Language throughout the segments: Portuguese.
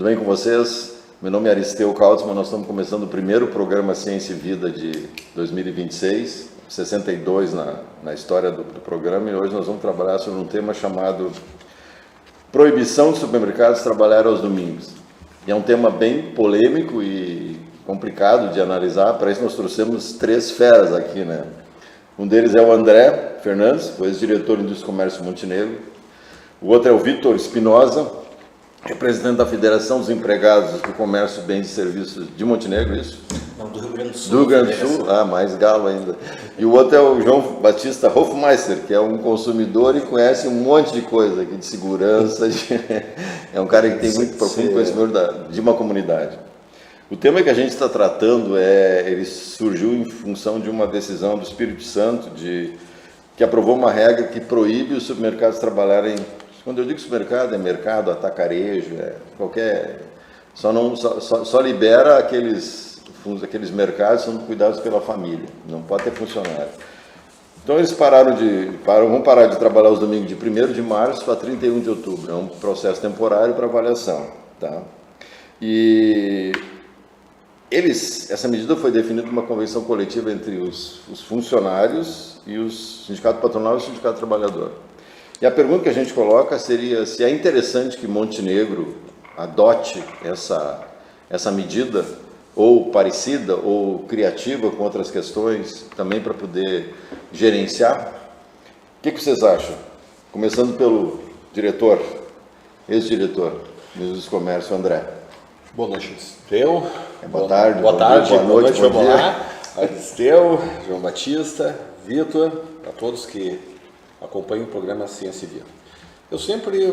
bem com vocês? Meu nome é Aristeu Kautzmann, nós estamos começando o primeiro programa Ciência e Vida de 2026, 62 na história do programa, e hoje nós vamos trabalhar sobre um tema chamado Proibição de supermercados trabalhar aos domingos. E é um tema bem polêmico e complicado de analisar, para isso nós trouxemos três feras aqui, né? Um deles é o André Fernandes, o ex-diretor de Indústria e Comércio Montenegro. O outro é o Vitor Espinosa, representante da Federação dos Empregados do Comércio, Bens e Serviços de Montenegro, isso? Não, do Rio Grande do Sul. Do Rio Grande do Sul, mais galo ainda. E o outro é o João Batista Hofmeister, que é um consumidor e conhece um monte de coisa aqui, de segurança, é um cara que tem muito profundo conhecimento de uma comunidade. O tema que a gente está tratando, ele surgiu em função de uma decisão do Espírito Santo, que aprovou uma regra que proíbe os supermercados trabalharem. Quando eu digo supermercado, é mercado, atacarejo, só libera aqueles mercados que são cuidados pela família, não pode ter funcionário. Então eles vão parar de trabalhar os domingos de 1º de março para 31 de outubro, é um processo temporário para avaliação, tá? E essa medida foi definida numa convenção coletiva entre os funcionários e os sindicato patronal e o sindicato trabalhador. E a pergunta que a gente coloca seria se é interessante que Montenegro adote essa medida, ou parecida, ou criativa com outras questões, também para poder gerenciar. O que vocês acham? Começando pelo diretor, ex-diretor do Indústria e Comércio, André. Boa noite, Aristeu. Boa tarde, boa noite, bom vamos dia. lá. Aristeu, João Batista, Vitor, a todos que acompanham o programa Ciência e Vida. Eu sempre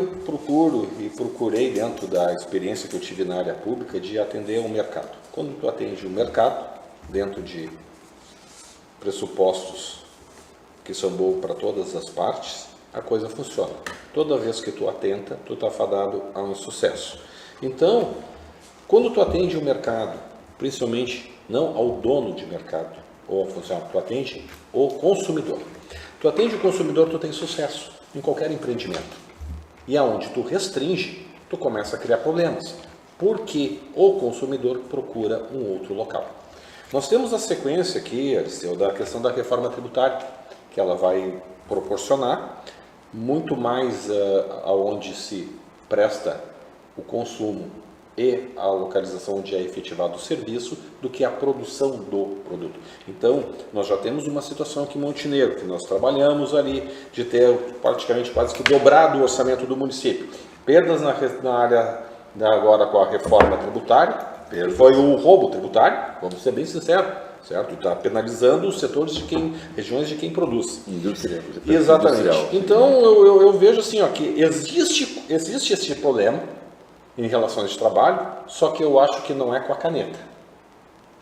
procurei, dentro da experiência que eu tive na área pública, de atender ao mercado. Quando tu atende o mercado, dentro de pressupostos que são bons para todas as partes, a coisa funciona. Toda vez que tu atenta, tu está fadado a um insucesso. Então, quando tu atende o mercado, principalmente não ao dono de mercado ou ao funcionário, tu atende o consumidor. Tu atende o consumidor, tu tem sucesso em qualquer empreendimento. E aonde tu restringe, tu começa a criar problemas, porque o consumidor procura um outro local. Nós temos a sequência aqui, da questão da reforma tributária, que ela vai proporcionar muito mais aonde se presta o consumo e a localização onde é efetivado o serviço do que a produção do produto. Então, nós já temos uma situação aqui em Montenegro, que nós trabalhamos ali, de ter praticamente quase que dobrado o orçamento do município. Perdas na área agora com a reforma tributária, foi o roubo tributário, vamos ser bem sinceros, certo? Está penalizando os setores regiões de quem produz. Indústria. Exatamente. Industrial. Então, eu vejo assim, que existe esse problema em relações de trabalho, só que eu acho que não é com a caneta.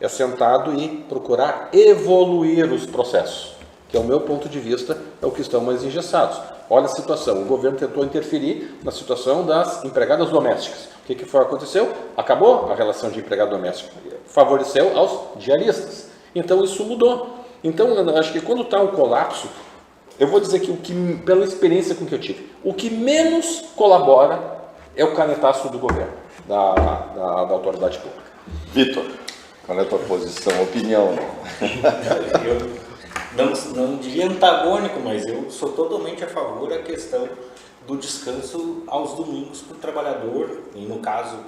É sentado e procurar evoluir os processos, que, ao meu ponto de vista, é o que estão mais engessados. Olha a situação, o governo tentou interferir na situação das empregadas domésticas. O que aconteceu? Acabou a relação de empregado doméstico, favoreceu aos diaristas. Então, isso mudou. Então, eu acho que quando está um colapso, eu vou dizer que, pela experiência com que eu tive, o que menos colabora é o canetaço do governo, da autoridade pública. Vitor, qual é a tua posição, opinião? Eu não diria antagônico, mas eu sou totalmente a favor da questão do descanso aos domingos para o trabalhador, e no caso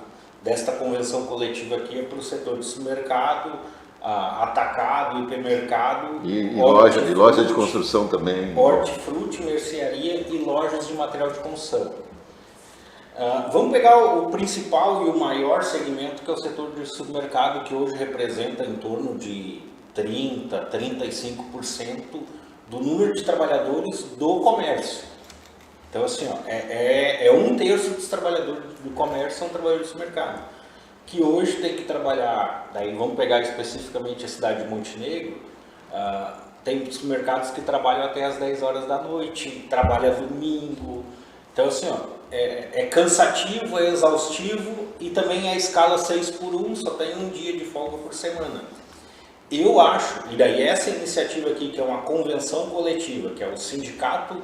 desta convenção coletiva aqui é para o setor de supermercado, atacado, hipermercado, e loja de construção também. Hortifruti, mercearia e lojas de material de construção. Vamos pegar o principal e o maior segmento, que é o setor de supermercado, que hoje representa em torno de 30-35% do número de trabalhadores do comércio. Então, assim, 1/3 dos trabalhadores do comércio são trabalhadores do supermercado, que hoje tem que trabalhar, daí vamos pegar especificamente a cidade de Montenegro, tem supermercados que trabalham até as 10 horas da noite, trabalha domingo. Então, assim, é cansativo, é exaustivo, e também a escala 6x1, só tem um dia de folga por semana. Eu acho, e daí essa iniciativa aqui, que é uma convenção coletiva, que é o sindicato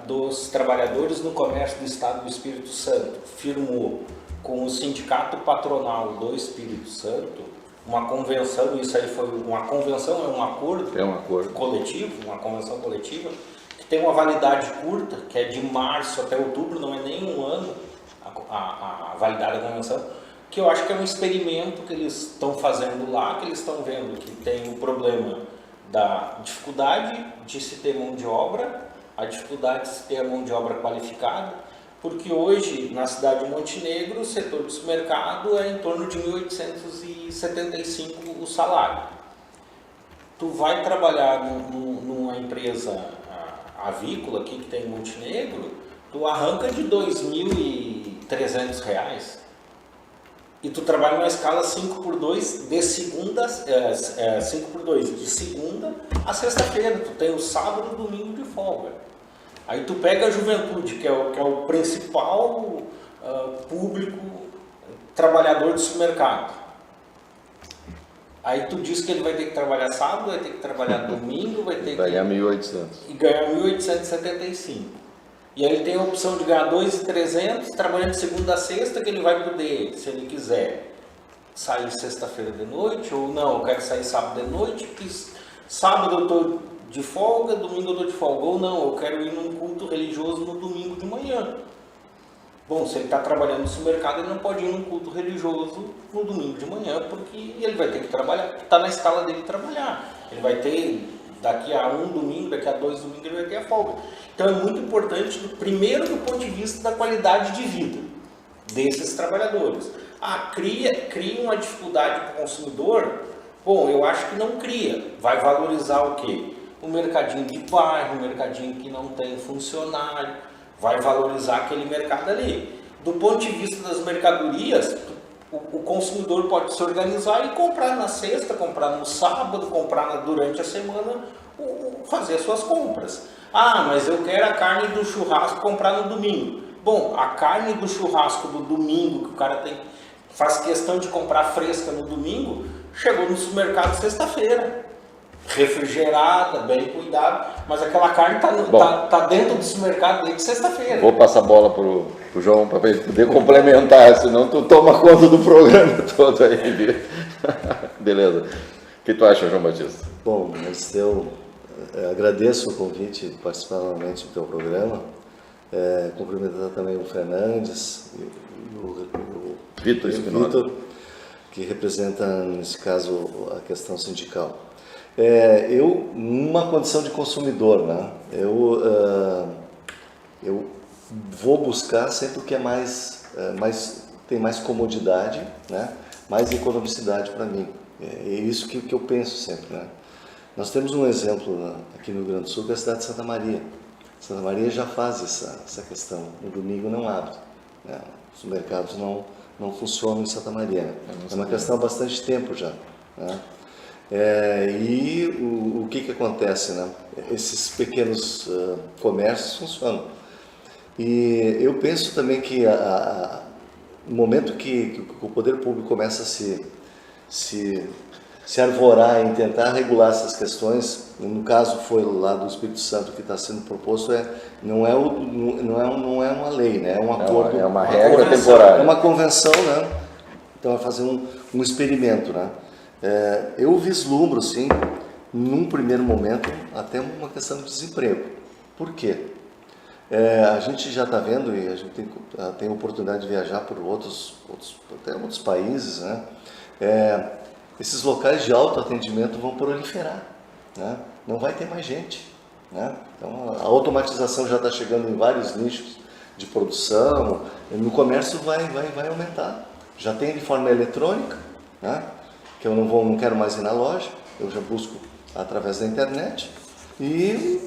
dos Trabalhadores no Comércio do Estado do Espírito Santo firmou com o Sindicato Patronal do Espírito Santo uma convenção, isso aí foi uma convenção, é um acordo, coletivo, uma convenção coletiva, que tem uma validade curta, que é de março até outubro, não é nem um ano a validade da convenção, que eu acho que é um experimento que eles estão fazendo lá, que eles estão vendo que tem o problema da dificuldade de se ter mão de obra, a dificuldade de se ter a mão de obra qualificada, porque hoje na cidade de Montenegro o setor do supermercado é em torno de 1.875 o salário. Tu vai trabalhar numa empresa avícola aqui que tem em Montenegro, tu arranca de R$2.300 e tu trabalha numa escala 5x2 de segunda, 5x2 de segunda a sexta-feira, tu tem o sábado e o domingo de folga. Aí tu pega a juventude, que é o principal público trabalhador do supermercado. Aí tu diz que ele vai ter que trabalhar sábado, vai ter que trabalhar domingo, vai ganhar 1.800. E ganhar 1.875. E aí ele tem a opção de ganhar 2.300, trabalhando de segunda a sexta, que ele vai poder, se ele quiser, sair sexta-feira de noite, ou não, eu quero sair sábado de noite, porque sábado eu estou de folga, domingo eu estou de folga, ou não, eu quero ir num culto religioso no domingo de manhã. Bom, se ele está trabalhando no supermercado, ele não pode ir num culto religioso no domingo de manhã, porque ele vai ter que trabalhar, está na escala dele trabalhar. Ele vai ter, daqui a um domingo, daqui a 2 domingos, ele vai ter a folga. Então é muito importante, primeiro do ponto de vista da qualidade de vida desses trabalhadores. Cria uma dificuldade para o consumidor? Bom, eu acho que não cria. Vai valorizar o quê? O mercadinho de bairro, o mercadinho que não tem funcionário, vai valorizar aquele mercado ali. Do ponto de vista das mercadorias, o consumidor pode se organizar e comprar na sexta, comprar no sábado, comprar durante a semana, fazer as suas compras. Mas eu quero a carne do churrasco comprar no domingo. Bom, a carne do churrasco do domingo, que o cara faz questão de comprar fresca no domingo, chegou no supermercado sexta-feira. Refrigerada, bem cuidada, mas aquela carne tá dentro do supermercado desde sexta-feira. Vou passar a bola pro João para ele poder complementar, senão tu toma conta do programa todo aí. Beleza. O que tu acha, João Batista? Bom, mas eu agradeço o convite de participar novamente do teu programa. Cumprimentar também o Fernandes e o Vitor, que representa, nesse caso, a questão sindical. Eu, numa condição de consumidor, né, eu vou buscar sempre o que é tem mais comodidade, né, mais economicidade para mim. É isso que eu penso sempre, né. Nós temos um exemplo aqui no Rio Grande do Sul, que é a cidade de Santa Maria. Santa Maria já faz essa questão. No domingo não abre, né? Os mercados não funcionam em Santa Maria. Né? É uma questão há bastante tempo já. Né? E o que acontece? Né? Esses pequenos comércios funcionam. E eu penso também que no momento que o poder público começa a se arvorar em tentar regular essas questões, no caso foi lá do Espírito Santo que está sendo proposto, não é uma lei, né? É um acordo, é uma regra temporária. É uma convenção, né? Então é fazer um experimento, né? Eu vislumbro, sim, num primeiro momento, até uma questão de desemprego. Por quê? A gente já está vendo, e a gente tem a oportunidade de viajar por até outros países, né? Esses locais de autoatendimento vão proliferar, né? Não vai ter mais gente, né? Então a automatização já está chegando em vários nichos de produção, no comércio vai aumentar. Já tem de forma eletrônica, né? Que eu não quero mais ir na loja, eu já busco através da internet e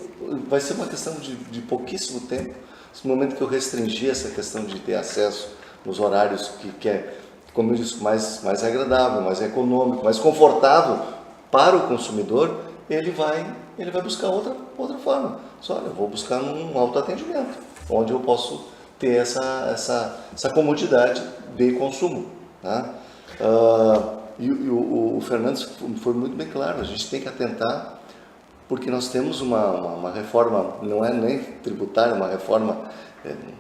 vai ser uma questão de pouquíssimo tempo. Esse momento que eu restringir essa questão de ter acesso nos horários que é, como eu disse, mais agradável, mais econômico, mais confortável para o consumidor, ele vai buscar outra forma. Só, eu vou buscar um autoatendimento, onde eu posso ter essa comodidade de consumo. Tá? E o Fernandes foi muito bem claro, a gente tem que atentar porque nós temos uma reforma, não é nem tributária, uma reforma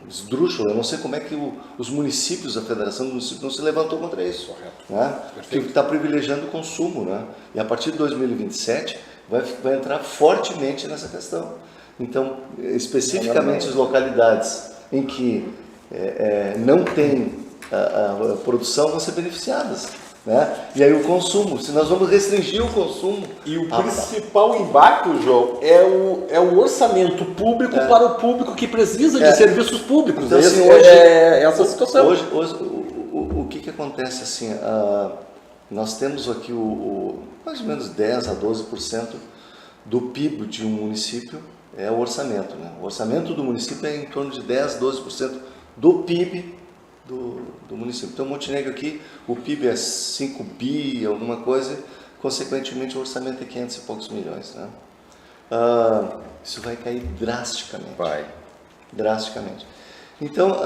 esdrúxula. Eu não sei como é que os municípios, a Federação do Município não se levantou contra isso. Correto. Né? Que está privilegiando o consumo. Né? E a partir de 2027 vai entrar fortemente nessa questão. Então, especificamente as localidades em que não tem a produção vão ser beneficiadas. Né? E aí o consumo, se nós vamos restringir o consumo... E o principal impacto, João, é o orçamento público para o público que precisa de serviços públicos. Então, assim, hoje, essa situação. Hoje, o que acontece assim, nós temos aqui mais ou menos 10 a 12% do PIB de um município é o orçamento. Né? O orçamento do município é em torno de 10 a 12% do PIB do município. Então, Montenegro aqui, o PIB é 5 bi, alguma coisa, consequentemente o orçamento é 500 e poucos milhões. Né? Isso vai cair drasticamente. Vai. Drasticamente. Então,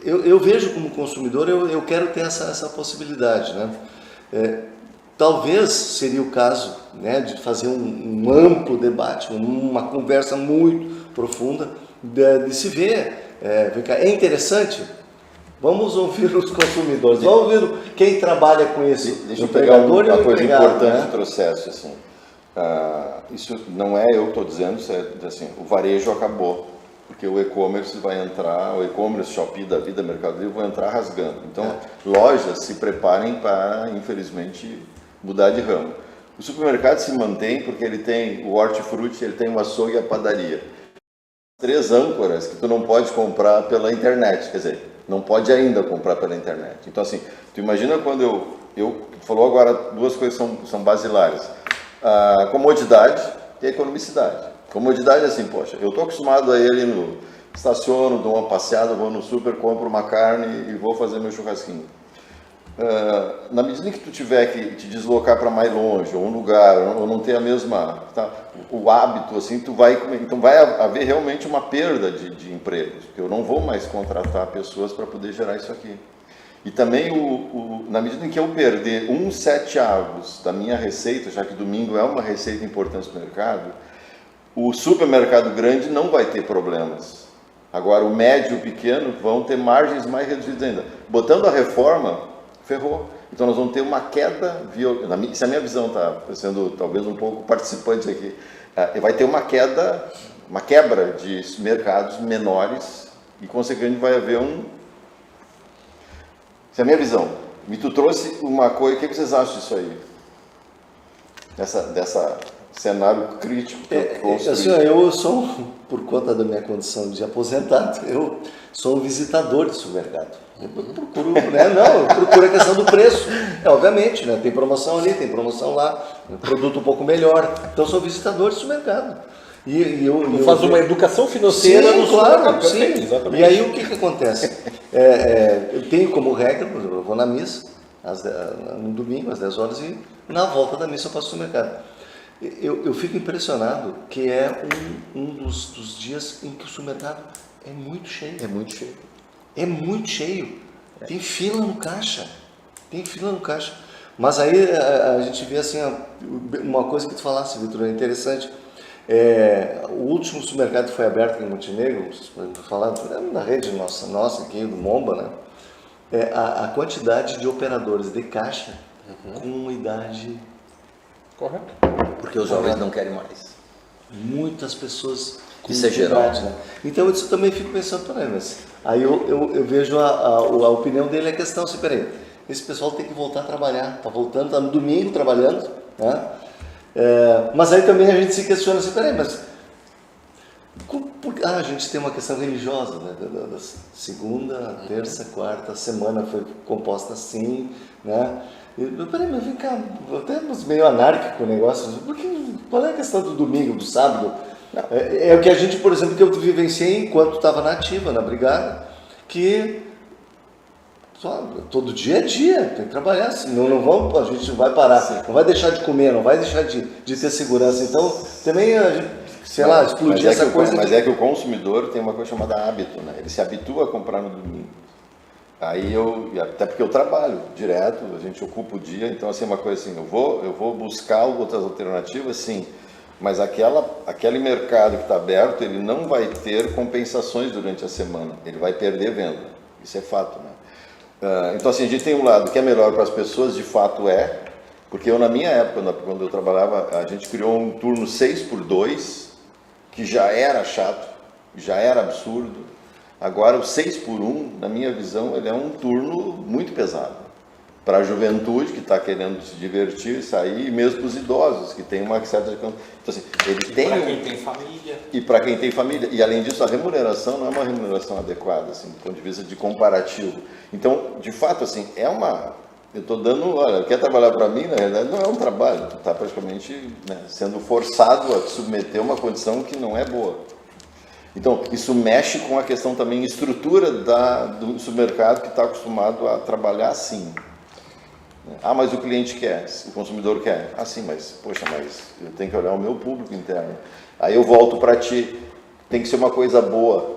eu vejo como consumidor, eu quero ter essa possibilidade. Né? Talvez seria o caso, né, de fazer um amplo debate, uma conversa muito profunda, de se ver. É interessante? Vamos ouvir os consumidores, vamos ouvir quem trabalha com isso. Deixa eu pegar uma coisa importante do processo. Assim. Isso não é eu que estou dizendo, isso é assim, o varejo acabou, porque o e-commerce vai entrar, o e-commerce, Shopee da vida, Mercado Livre, vão entrar rasgando. Então, lojas se preparem para, infelizmente, mudar de ramo. O supermercado se mantém porque ele tem o hortifruti, ele tem o açougue e a padaria. 3 âncoras que tu não pode comprar pela internet, quer dizer, não pode ainda comprar pela internet. Então, assim, tu imagina quando tu falou agora 2 coisas são basilares. A comodidade e a economicidade. Comodidade é assim, poxa, eu estou acostumado a ir ali estaciono, dou uma passeada, vou no super, compro uma carne e vou fazer meu churrasquinho. Na medida que tu tiver que te deslocar para mais longe, ou um lugar, ou não ter a mesma, o hábito, assim, então vai haver realmente uma perda de empregos, porque eu não vou mais contratar pessoas para poder gerar isso aqui. E também, na medida em que eu perder 7/7 da minha receita, já que domingo é uma receita importante do mercado, o supermercado grande não vai ter problemas. Agora, o médio e o pequeno vão ter margens mais reduzidas ainda. Botando a reforma, ferrou. Então nós vamos ter uma queda, se a minha visão está sendo talvez um pouco participante aqui, vai ter uma quebra de mercados menores e consequentemente vai haver se a minha visão, tu trouxe uma coisa, o que vocês acham disso aí? Dessa cenário crítico que eu construí? Assim, eu sou, por conta da minha condição de aposentado, eu sou um visitador de supermercado. Eu procuro, né? Não, eu procuro a questão do preço. Obviamente, né? Tem promoção ali, tem promoção lá, produto um pouco melhor. Então, eu sou visitador de supermercado. E eu faz uma educação financeira no claro, sim. Exatamente. E aí, o que acontece? Eu tenho como regra, por exemplo, eu vou na missa, no domingo, às 10 horas, e na volta da missa eu passo no supermercado. Eu fico impressionado que é um dos dias em que o supermercado é muito cheio. É muito cheio. É muito cheio. Tem fila no caixa. Mas aí a gente vê assim, uma coisa que tu falasse, Vitor, é interessante. O último supermercado que foi aberto em Montenegro, na rede nossa aqui, do Momba, né? A quantidade de operadores de caixa com idade... Correto. Porque os jovens não querem mais. Muitas pessoas com isso é geral. Né? Então, isso eu também fico pensando, peraí, mas aí eu vejo a opinião dele, a questão assim, peraí, esse pessoal tem que voltar a trabalhar, tá voltando, tá no domingo trabalhando, né? Mas aí também a gente se questiona assim, peraí, mas a gente tem uma questão religiosa, né? Da segunda, terça, quarta semana foi composta assim, né? Peraí, mas vem cá, até meio anárquico o negócio, qual é a questão do domingo, do sábado? É o que a gente, por exemplo, que eu vivenciei enquanto estava na ativa, na brigada, que todo dia é dia, tem que trabalhar, senão a gente não vai parar, não vai deixar de comer, não vai deixar de ter segurança. Então, também a gente, explodir essa coisa. Mas é que o consumidor tem uma coisa chamada hábito, né? Ele se habitua a comprar no domingo. Aí até porque eu trabalho direto, a gente ocupa o dia, então assim, uma coisa assim, eu vou buscar outras alternativas, sim, Mas aquele mercado que está aberto, ele não vai ter compensações durante a semana, ele vai perder venda, isso é fato, né? Então assim, a gente tem um lado que é melhor para as pessoas, de fato porque eu na minha época, quando eu trabalhava, a gente criou um turno 6x2, que já era chato, já era absurdo. Agora o 6x1, na minha visão, ele é um turno muito pesado. Para a juventude que está querendo se divertir, sair, e mesmo para os idosos, que tem uma certa... Então, assim, ele tem... para quem tem família. E para quem tem família. E, além disso, a remuneração não é uma remuneração adequada, assim, do ponto de vista de comparativo. Então, de fato, assim, é uma... Eu estou dando... Olha, quer trabalhar para mim, na realidade, não é um trabalho. Tu está praticamente, né, sendo forçado a te submeter a uma condição que não é boa. Então, isso mexe com a questão também, estrutura do supermercado que está acostumado a trabalhar assim. Ah, mas o cliente quer, o consumidor quer. Ah, sim, mas, poxa, mas eu tenho que olhar o meu público interno. Aí eu volto para ti. Tem que ser uma coisa boa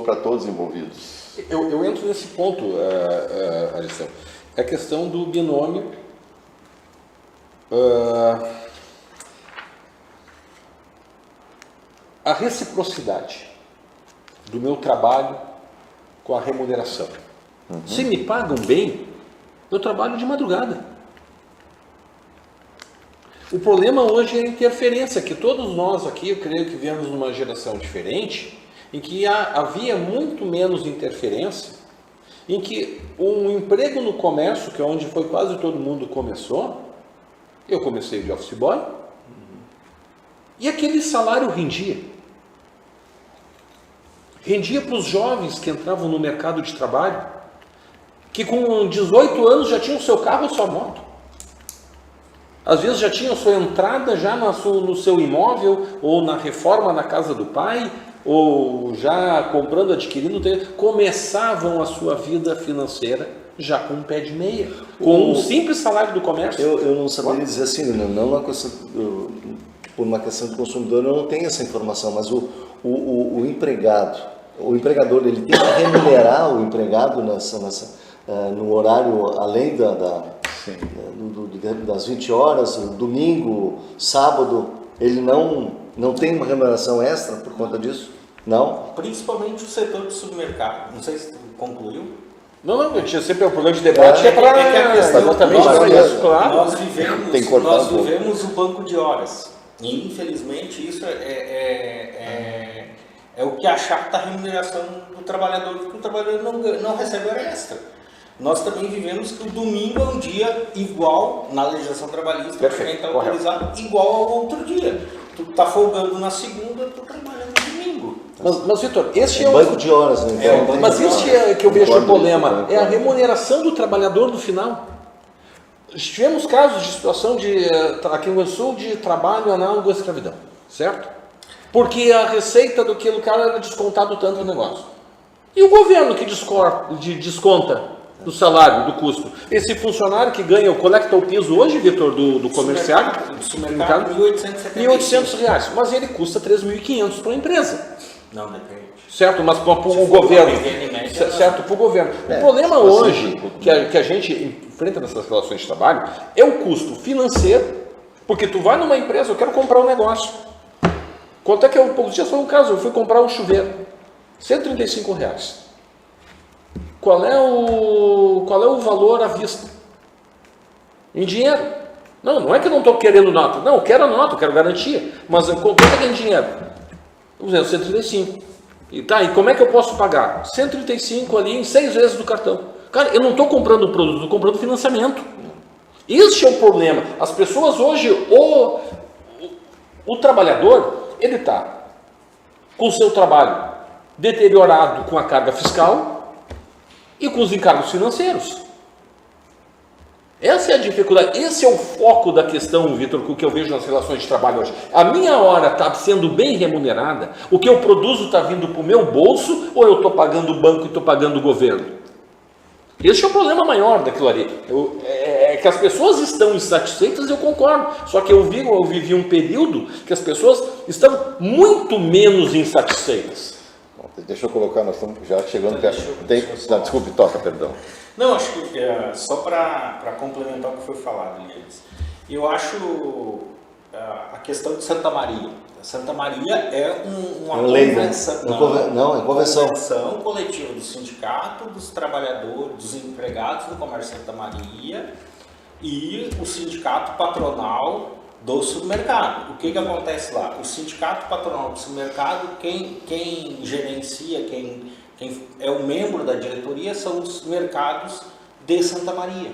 para todos os envolvidos. Eu entro nesse ponto, Alistão. É a questão do binômio. A reciprocidade do meu trabalho com a remuneração. Se me pagam bem, eu trabalho de madrugada. O problema hoje é a interferência, que todos nós aqui, eu creio que viemos numa geração diferente, em que havia muito menos interferência, em que um emprego no comércio, que é onde foi quase todo mundo começou, eu comecei de office boy, e aquele salário rendia. Rendia para os jovens que entravam no mercado de trabalho, que com 18 anos já tinham o seu carro ou sua moto. Às vezes já tinham sua entrada já no seu imóvel, ou na reforma na casa do pai, ou já comprando, adquirindo, começavam a sua vida financeira já com um pé de meia, com um simples salário do comércio. Eu não saberia dizer assim, não uma questão, por uma questão de consumidor, eu não tenho essa informação, mas o empregador, ele tem que remunerar o empregado no horário além das 20 horas, domingo, sábado, ele não tem uma remuneração extra por conta disso? Não? Principalmente o setor do supermercado. Não sei se tu concluiu. Não, eu tinha sempre o programa de debate exatamente para isso, claro. Nós vivemos o banco de horas. E, infelizmente, isso é o que achata a remuneração do trabalhador, porque o trabalhador não recebe hora extra. Nós também vivemos que o domingo é um dia igual, na legislação trabalhista, para quem está autorizado, igual ao outro dia. Tu está folgando na segunda, tu trabalha no domingo. Mas Vitor, este é o banco de horas, né? Mas este é que eu vejo o problema, é a remuneração do trabalhador no final. Tivemos casos de situação aqui no Rio Grande do Sul de trabalho análogo à escravidão, certo? Porque a receita do que o cara era descontado tanto no negócio. E o governo que desconta do salário, do custo. Esse funcionário que ganha, coleta o piso hoje, Vitor, do comerciário, supermercado, R$1.875, mas ele custa R$3.500 para a empresa. Não, depende. Certo, mas para o governo. Certo, para o governo. O problema hoje que a gente enfrenta nessas relações de trabalho é o custo financeiro, porque tu vai numa empresa, eu quero comprar um negócio. Quanto é que poucos dias foi um caso, eu fui comprar um chuveiro, R$135. Qual é o valor à vista? Em dinheiro. Não é que eu não estou querendo nota. Não, eu quero a nota, eu quero garantia. Mas quanto é que é em dinheiro? Vamos dizer, 135. E como é que eu posso pagar? 135 ali em 6 vezes do cartão. Cara, eu não estou comprando o produto, estou comprando financiamento. Este é o problema. As pessoas hoje, o trabalhador, ele está com o seu trabalho deteriorado com a carga fiscal e com os encargos financeiros. Essa é a dificuldade, esse é o foco da questão, Vitor, que eu vejo nas relações de trabalho hoje. A minha hora está sendo bem remunerada, o que eu produzo está vindo para o meu bolso, ou eu estou pagando o banco e estou pagando o governo? Esse é o problema maior daquilo ali. É que as pessoas estão insatisfeitas, eu concordo. Só que eu vivi um período que as pessoas estão muito menos insatisfeitas. Deixa eu colocar, nós estamos já chegando perto. Desculpe, toca, perdão. Não, acho que só para complementar o que foi falado, Elias, eu acho a questão de Santa Maria. Santa Maria é uma lei, convenção, não, é convenção coletiva do sindicato, dos trabalhadores, dos empregados do comércio Santa Maria e o sindicato patronal do supermercado. O que acontece lá? O sindicato patronal do supermercado, quem gerencia, quem é o membro da diretoria são os mercados de Santa Maria.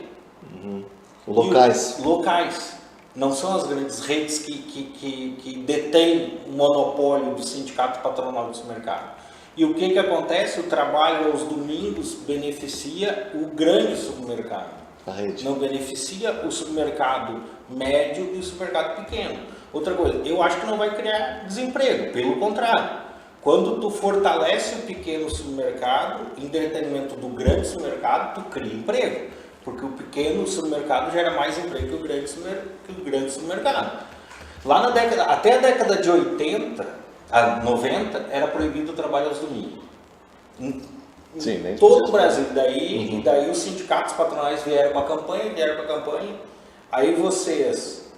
Locais. Locais. Não são as grandes redes que detêm o monopólio do sindicato patronal do supermercado. E o que acontece? O trabalho aos domingos beneficia o grande supermercado. A rede. Não beneficia o supermercado médio e o supermercado pequeno. Outra coisa, eu acho que não vai criar desemprego, pelo contrário. Quando tu fortalece o pequeno supermercado, em detrimento do grande supermercado, tu cria emprego. Porque o pequeno supermercado gera mais emprego que o grande supermercado. Lá até a década de 90, era proibido o trabalho aos domingos. Sim, nem todo o Brasil. E daí os sindicatos patronais vieram com a campanha, aí vocês,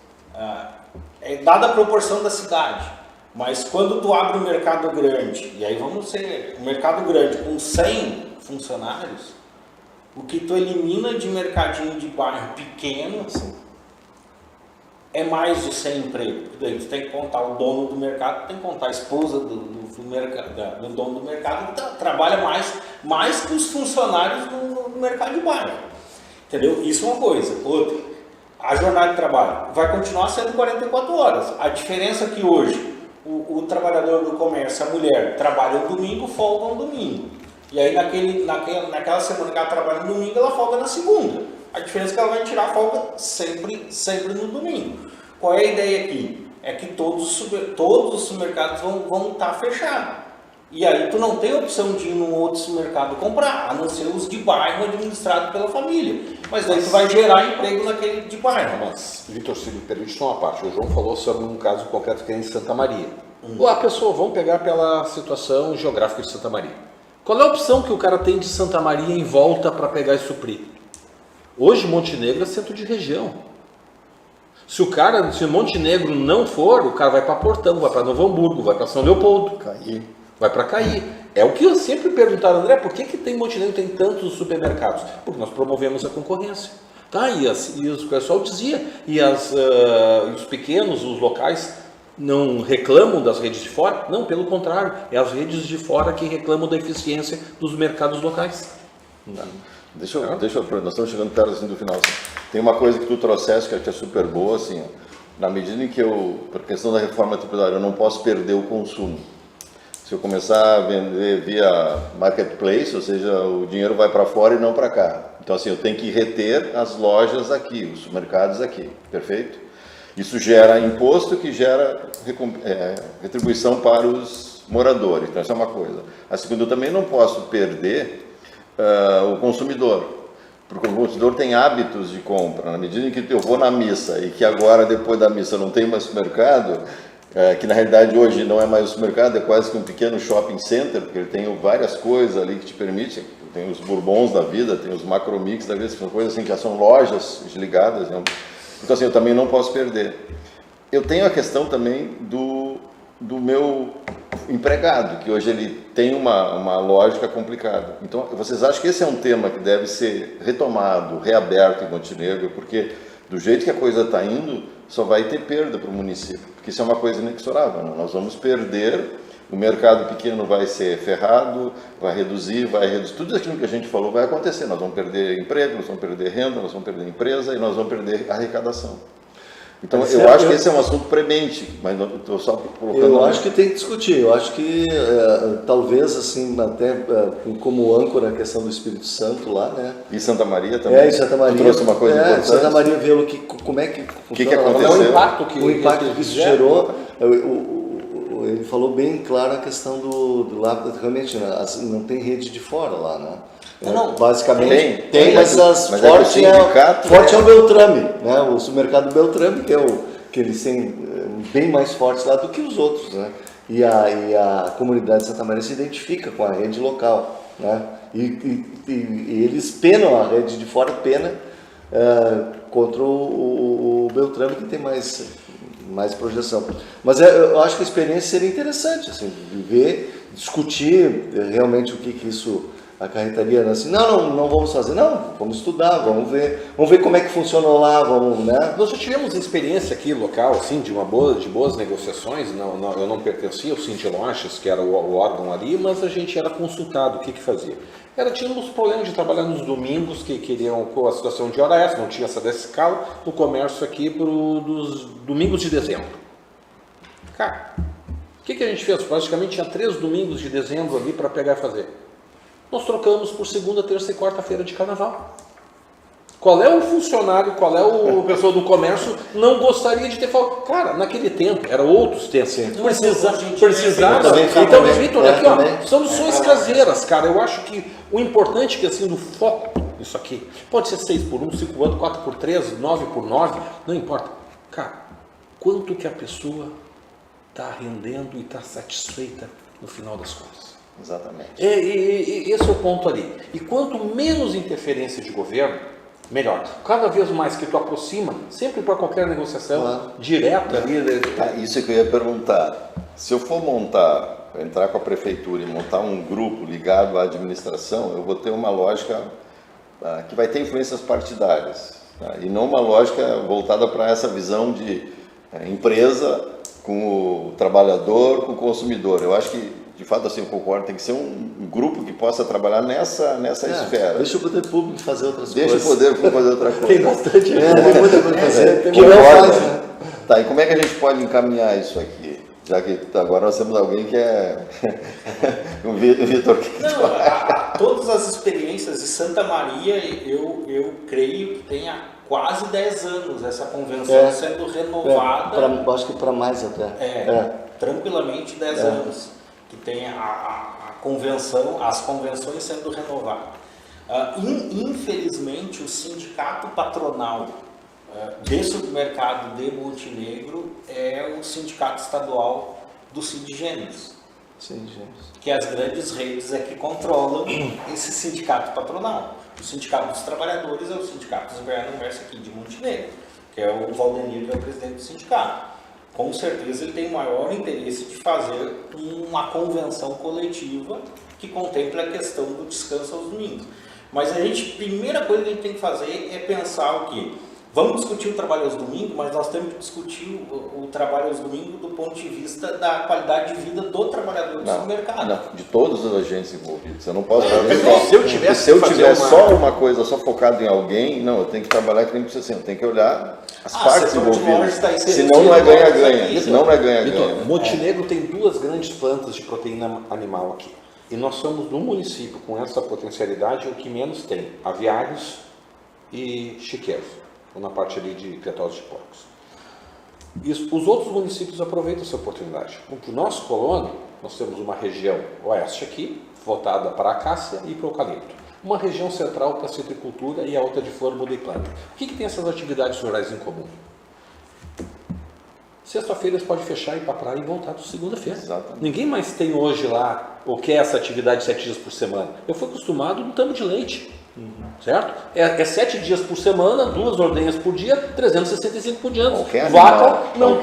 é dada a proporção da cidade, mas quando tu abre um mercado grande, e aí vamos ser um mercado grande com 100 funcionários, o que tu elimina de mercadinho de bairro pequeno é mais de 100 empregos. Daí tu tem que contar o dono do mercado, tem que contar a esposa do dono do mercado, que trabalha mais que os funcionários no mercado de bairro. Entendeu? Isso é uma coisa. Outra, a jornada de trabalho vai continuar sendo 44 horas. A diferença é que hoje o trabalhador do comércio, a mulher, trabalha no domingo, folga no domingo. E aí naquela semana que ela trabalha no domingo, ela folga na segunda. A diferença é que ela vai tirar a folga sempre no domingo. Qual é a ideia aqui? É que todos os supermercados vão estar fechados. E aí tu não tem opção de ir num outro supermercado comprar, a não ser os de bairro administrados pela família. Mas daí tu vai gerar emprego naquele de bairro. Mas, Vitor, se me permite só uma parte. O João falou sobre um caso concreto que é em Santa Maria. A pessoa, vamos pegar pela situação geográfica de Santa Maria. Qual é a opção que o cara tem de Santa Maria em volta para pegar e suprir? Hoje Montenegro é centro de região. Se Montenegro não for, o cara vai para Portão, vai para Novo Hamburgo, vai para São Leopoldo, vai para Caí. É o que eu sempre perguntaram, André, por que tem Montenegro tem tantos supermercados? Porque nós promovemos a concorrência. Tá, e o pessoal dizia, os pequenos, os locais, não reclamam das redes de fora? Não, pelo contrário, é as redes de fora que reclamam da eficiência dos mercados locais. Deixa eu, nós estamos chegando perto assim, do final. Assim. Tem uma coisa que tu trouxeste que é super boa, assim, na medida em que por questão da reforma tributária, eu não posso perder o consumo. Se eu começar a vender via marketplace, ou seja, o dinheiro vai para fora e não para cá. Então, assim, eu tenho que reter as lojas aqui, os supermercados aqui, perfeito? Isso gera imposto que gera retribuição para os moradores. Então, essa é uma coisa. A segunda, eu também não posso perder o consumidor, porque o consumidor tem hábitos de compra. Na medida em que eu vou na missa e que agora, depois da missa, não tem mais supermercado, que na realidade hoje não é mais um supermercado, é quase que um pequeno shopping center, porque ele tem várias coisas ali que te permitem. Tem os bourbons da vida, tem os macromix da vida, são coisas assim que já são lojas ligadas. Né? Então, assim, eu também não posso perder. Eu tenho a questão também do meu empregado, que hoje ele tem uma lógica complicada. Então, vocês acham que esse é um tema que deve ser retomado, reaberto em Montenegro, porque do jeito que a coisa está indo, só vai ter perda para o município, porque isso é uma coisa inexorável. Né? Nós vamos perder, o mercado pequeno vai ser ferrado, vai reduzir, tudo aquilo que a gente falou vai acontecer. Nós vamos perder emprego, nós vamos perder renda, nós vamos perder empresa e nós vamos perder arrecadação. Então, eu acho que esse é um assunto premente, mas estou só colocando... Eu acho que tem que discutir, eu acho que talvez, assim, até como âncora a questão do Espírito Santo lá, né? E Santa Maria também? Em Santa Maria. Tu trouxe uma coisa importante? Santa Maria viu como é que funciona. O que aconteceu? O impacto que isso gerou. Ele falou bem claro a questão do lá, realmente, né, não tem rede de fora lá, né? Não, basicamente tem, mas forte é o Beltrame, né? O supermercado Beltrame, que eles têm bem mais fortes lá do que os outros, né? E a comunidade de Santa Maria se identifica com a rede local, né? E eles penam, a rede de fora pena contra o Beltrame, que tem mais mais projeção. Mas eu acho que a experiência seria interessante, assim, ver, discutir realmente o que isso acarretaria, assim, não vamos fazer, não, vamos estudar, vamos ver como é que funcionou lá, vamos, né? Nós já tivemos experiência aqui local, assim, de boas negociações. Eu não pertencia ao Sindiloches, que era o órgão ali, mas a gente era consultado. O que fazia? Tínhamos problemas de trabalhar nos domingos, que queriam, com a situação de hora extra, não tinha essa dessa escala, no comércio aqui dos domingos de dezembro. Cara, o que a gente fez? Praticamente tinha 3 domingos de dezembro ali para pegar e fazer. Nós trocamos por segunda, terça e quarta-feira de carnaval. Qual é o funcionário, qual é o pessoa do comércio não gostaria de ter falado? Cara, naquele tempo, eram outros tempos. Precisava. Então, Vitor, aqui, ó, soluções caseiras, cara. Eu acho que o importante é que, assim, do foco, isso aqui, pode ser 6x1, 5x8, 4x3, 9x9, não importa. Cara, quanto que a pessoa está rendendo e está satisfeita no final das contas? Exatamente. Esse é o ponto ali. E quanto menos interferência de governo, melhor. Cada vez mais que tu aproxima, sempre para qualquer negociação direta ali. Isso é que eu ia perguntar. Se eu for entrar com a prefeitura e montar um grupo ligado à administração, eu vou ter uma lógica que vai ter influências partidárias, tá? E não uma lógica voltada para essa visão de empresa com o trabalhador, com o consumidor. Eu acho que, de fato, assim, eu concordo, tem que ser um grupo que possa trabalhar nessa esfera. Deixa o poder público fazer outras coisas. Deixa o poder público fazer outra coisa. Tem bastante. Tem muita coisa para fazer. Que não faz, né? Tá, e como é que a gente pode encaminhar isso aqui? Já que agora nós temos alguém que é... o Vitor. Todas as experiências de Santa Maria, eu creio que tenha quase 10 anos essa convenção sendo renovada. Acho que para mais até. Tranquilamente 10 anos que tem a convenção, as convenções sendo renovadas. Infelizmente, o sindicato patronal de supermercado de Montenegro é o sindicato estadual do Sindigêneros. Que as grandes redes é que controlam esse sindicato patronal. O sindicato dos trabalhadores é o sindicato dos Goianos aqui de Montenegro, que é o Valdemir, que é o presidente do sindicato. Com certeza ele tem o maior interesse de fazer uma convenção coletiva que contemple a questão do descanso aos domingos. Mas primeira coisa que a gente tem que fazer é pensar o quê? Vamos discutir o trabalho aos domingos, mas nós temos que discutir o trabalho aos domingos do ponto de vista da qualidade de vida do trabalhador do supermercado. Não, de todos os agentes envolvidos. Eu não posso Se eu tiver só uma coisa, só focado em alguém, não, eu tenho que trabalhar que nem precisa assim, eu tenho que olhar as partes envolvidas. Senão não é ganha-ganha. Senão não é ganha-ganha. Montenegro tem 2 grandes plantas de proteína animal aqui. E nós somos no município com essa potencialidade o que menos tem aviários e chiqueiros, na parte ali de criatórios de porcos. Os outros municípios aproveitam essa oportunidade. O nosso colônia, nós temos uma região oeste aqui, voltada para a acácia e para o eucalipto. Uma região central para a citricultura e a outra de flor, muda e planta. O que tem essas atividades rurais em comum? Sexta-feira eles podem fechar, ir para a praia e voltar de segunda-feira. Ninguém mais tem hoje lá o que é essa atividade 7 dias por semana. Eu fui acostumado no tambo de leite. Certo? É 7 dias por semana, 2 ordenhas por dia, 365 por dia. Vaca não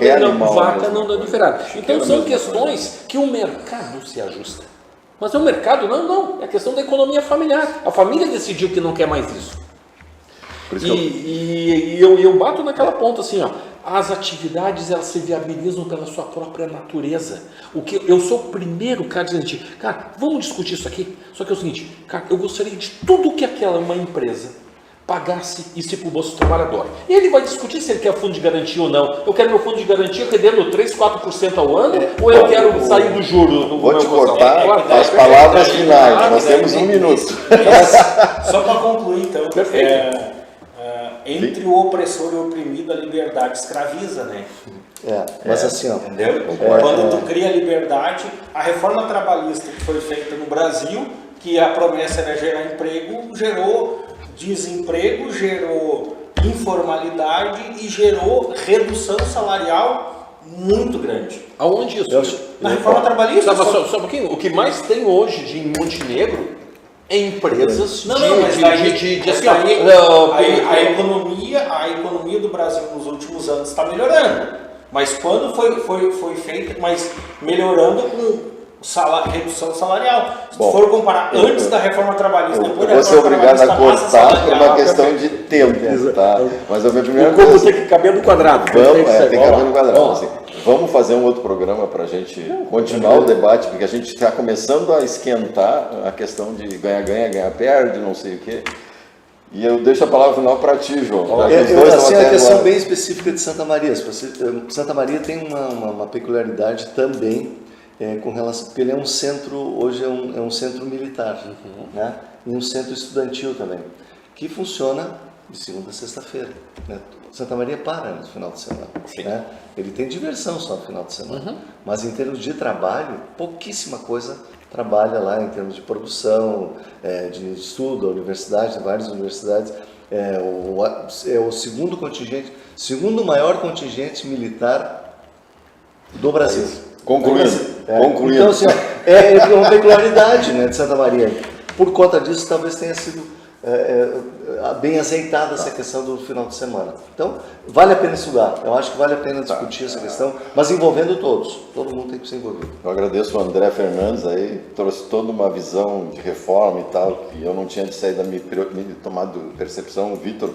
dá diferença. Então são questões que o mercado se ajusta. Mas é o mercado? Não. É questão da economia familiar. A família decidiu que não quer mais isso. E eu bato naquela ponta assim, ó. As atividades, elas se viabilizam pela sua própria natureza. Eu sou o primeiro cara dizendo, cara, vamos discutir isso aqui. Só que é o seguinte, cara, eu gostaria de tudo que uma empresa pagasse isso para o bolso do trabalhador. E ele vai discutir se ele quer fundo de garantia ou não. Eu quero meu fundo de garantia rendendo 3, 4% ao ano, ou eu quero sair do juro? Vou te cortar as palavras finais. Nós temos 1 minuto. Só para concluir, então. Perfeito. Entre o opressor e o oprimido, a liberdade escraviza, né? Mas assim, ó. Entendeu? Quando tu cria a liberdade, a reforma trabalhista que foi feita no Brasil, que a promessa era gerar emprego, gerou desemprego, gerou informalidade e gerou redução salarial muito grande. Aonde isso? Na reforma trabalhista. Só um pouquinho. O que mais tem hoje em Montenegro empresas a economia do Brasil nos últimos anos está melhorando. Mas quando foi feito, mas melhorando com redução salarial. Se Bom, for comparar antes da reforma trabalhista, depois da eu vou ser reforma obrigado a trabalhista, cortar por uma questão de tempo, tá? Mas a minha primeira O corpo coisa... tem que caber no quadrado. Vamos, tem que caber no quadrado. Assim, vamos fazer um outro programa para a gente continuar o debate, porque a gente está começando a esquentar a questão de ganha-ganha, ganha-perde, não sei o quê. E eu deixo a palavra final para ti, João. Assim, a questão bem específica de Santa Maria. Santa Maria tem uma peculiaridade também com relação, porque ele é um centro, hoje é um centro militar, né? E um centro estudantil também, que funciona de segunda a sexta-feira, né? Santa Maria para no final de semana, né? Ele tem diversão só no final de semana, mas em termos de trabalho, pouquíssima coisa trabalha lá em termos de produção, de estudo, a universidade, várias universidades, é o segundo maior contingente militar do Brasil. Concluindo. Então, assim, é uma peculiaridade, né, de Santa Maria. Por conta disso, talvez tenha sido bem azeitada essa questão do final de semana. Então, vale a pena estudar. Eu acho que vale a pena discutir essa questão, mas envolvendo todos. Todo mundo tem que ser envolvido. Eu agradeço o André Fernandes aí, trouxe toda uma visão de reforma e tal, que eu não tinha de sair da minha tomado percepção, o Vitor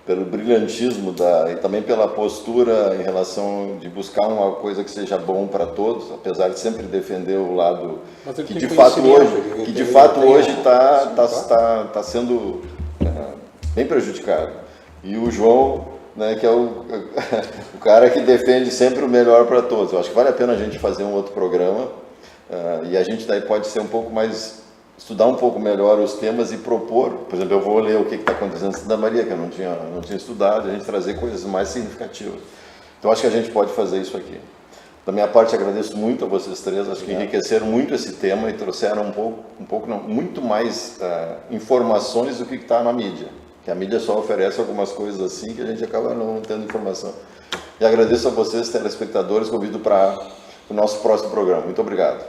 pelo brilhantismo e também pela postura em relação de buscar uma coisa que seja bom para todos, apesar de sempre defender o lado que de fato hoje está sendo bem prejudicado. E o João, né, que é o cara que defende sempre o melhor para todos. Eu acho que vale a pena a gente fazer um outro programa e a gente daí pode ser um pouco mais, estudar um pouco melhor os temas e propor. Por exemplo, eu vou ler o que está acontecendo em Santa Maria, que eu não tinha estudado, a gente trazer coisas mais significativas. Então acho que a gente pode fazer isso aqui. Da minha parte, agradeço muito a vocês três, acho que enriqueceram muito esse tema e trouxeram muito mais informações do que está na mídia. Que a mídia só oferece algumas coisas assim que a gente acaba não tendo informação. E agradeço a vocês, telespectadores, convido para o nosso próximo programa. Muito obrigado.